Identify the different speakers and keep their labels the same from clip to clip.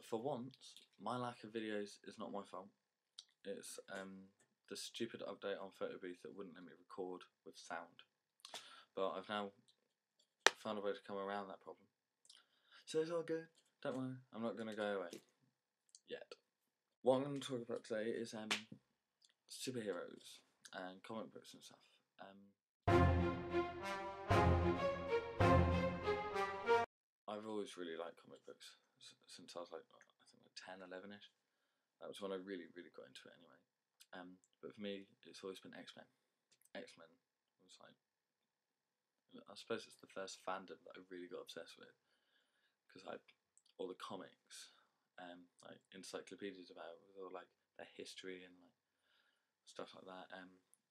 Speaker 1: For once, my lack of videos is not my fault. It's the stupid update on Photobooth that wouldn't let me record with sound. But I've now found a way to come around that problem. So it's all good. Don't worry, I'm not going to go away yet. What I'm going to talk about today is superheroes and comic books and stuff. I've always really liked comic books since I was like 10, 11ish. That was when I really got into it anyway. But for me, it's always been X-Men. X-Men was like, I suppose it's the first fandom that I really got obsessed with, because like all the comics, like encyclopedias about it, with all like their history and like stuff like that.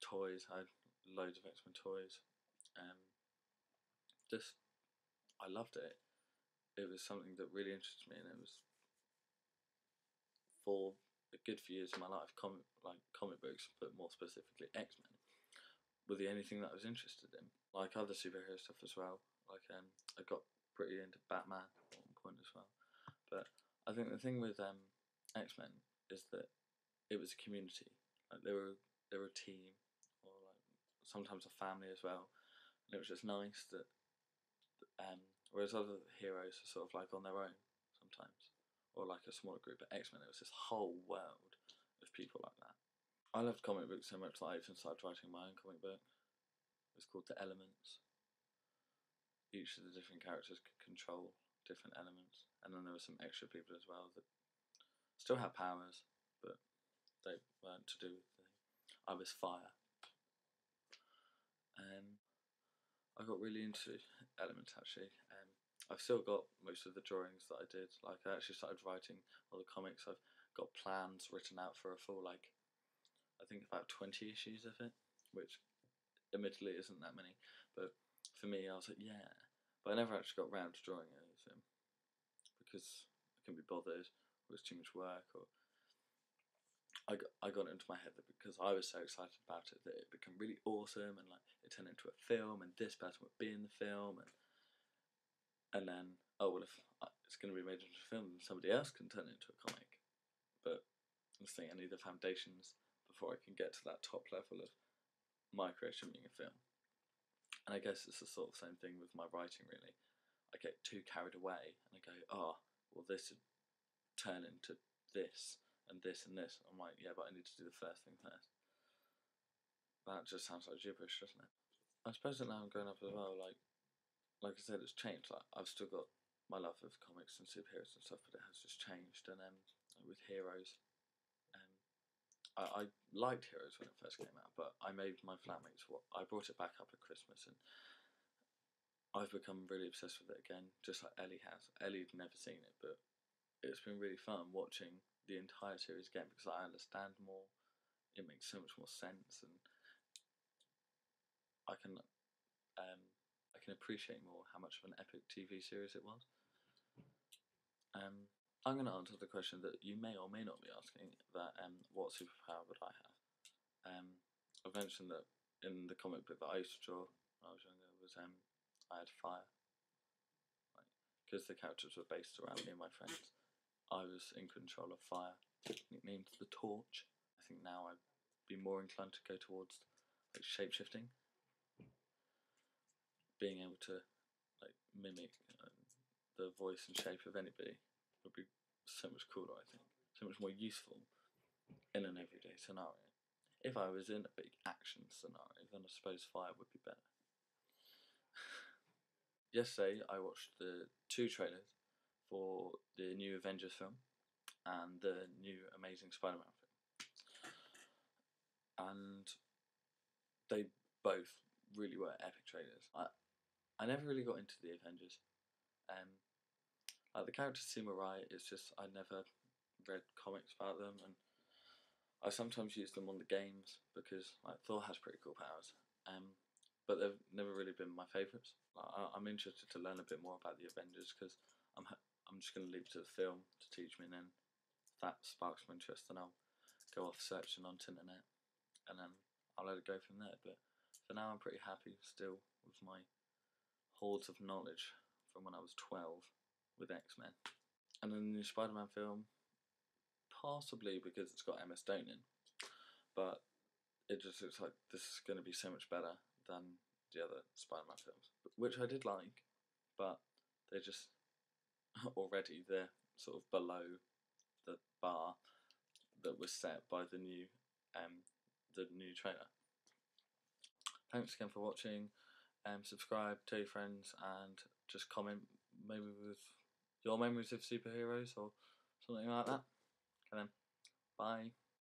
Speaker 1: Toys, I had loads of X-Men toys. Just, I loved it. It was something that really interested me, and it was for a good few years of my life, comic books, but more specifically X-Men, were the only thing that I was interested in. Like other superhero stuff as well. Like I got pretty into Batman at one point as well. But I think the thing with X-Men is that it was a community. Like they were a team, or like sometimes a family as well. And it was just nice that whereas other heroes are sort of like on their own sometimes, or like a smaller group, but X-Men, it was this whole world of people like that. I loved comic books so much that I even started writing my own comic book. It was called The Elements. Each of the different characters could control different elements, and then there were some extra people as well that still had powers, but they weren't to do with the thing. I was fire. I got really into Elements actually. I've still got most of the drawings that I did. Like I actually started writing all the comics. I've got plans written out for a full, like, I think about 20 issues of it, which admittedly isn't that many, but for me I was like, yeah. But I never actually got round to drawing anything because I couldn't be bothered, or it was too much work, or I got it into my head that because I was so excited about it that it became really awesome, and like it turned into a film, and this person would be in the film, and then, oh well, if it's going to be made into a film, then somebody else can turn it into a comic. But I was thinking I need the foundations before I can get to that top level of my creation being a film. And I guess it's the sort of same thing with my writing really. I get too carried away and I go, oh, well this would turn into this and this and this. I'm like, yeah, but I need to do the first thing first. That just sounds like gibberish, doesn't it? I suppose that now I'm growing up as well, like I said, it's changed. Like I've still got my love of comics and superheroes and stuff, but it has just changed. And with Heroes, I liked Heroes when it first came out, but I made my flatmates I brought it back up at Christmas, and I've become really obsessed with it again, just like Ellie has. Ellie'd never seen it, but it's been really fun watching the entire series again because I understand more. It makes so much more sense, and I can appreciate more how much of an epic TV series it was. I'm going to answer the question that you may or may not be asking, that what superpower would I have? I've mentioned that in the comic book that I used to draw when I was younger was I had fire. Because the characters were based around me and my friends, I was in control of fire, nicknamed the Torch. I think now I'd be more inclined to go towards like shape-shifting, being able to like mimic the voice and shape of anybody would be so much cooler, I think. So much more useful in an everyday scenario. If I was in a big action scenario, then I suppose fire would be better. Yesterday I watched the 2 trailers for the new Avengers film and the new Amazing Spider-Man film. And they both really were epic trailers. I never really got into the Avengers. Like the characters seem alright, it's just I never read comics about them, and I sometimes use them on the games because like Thor has pretty cool powers, but they've never really been my favourites. Like, I'm interested to learn a bit more about the Avengers because I'm just going to leave it to the film to teach me, and then if that sparks my interest, then I'll go off searching on the internet, and then I'll let it go from there. But for now, I'm pretty happy still with my hordes of knowledge from when I was 12 with X-Men. And then the new Spider-Man film, possibly because it's got Emma Stone in, but it just looks like this is going to be so much better than the other Spider-Man films, which I did like, but they just already they're sort of below the bar that was set by the new trailer. Thanks again for watching. Subscribe, tell your friends, and just comment maybe with your memories of superheroes or something like that. And then, bye.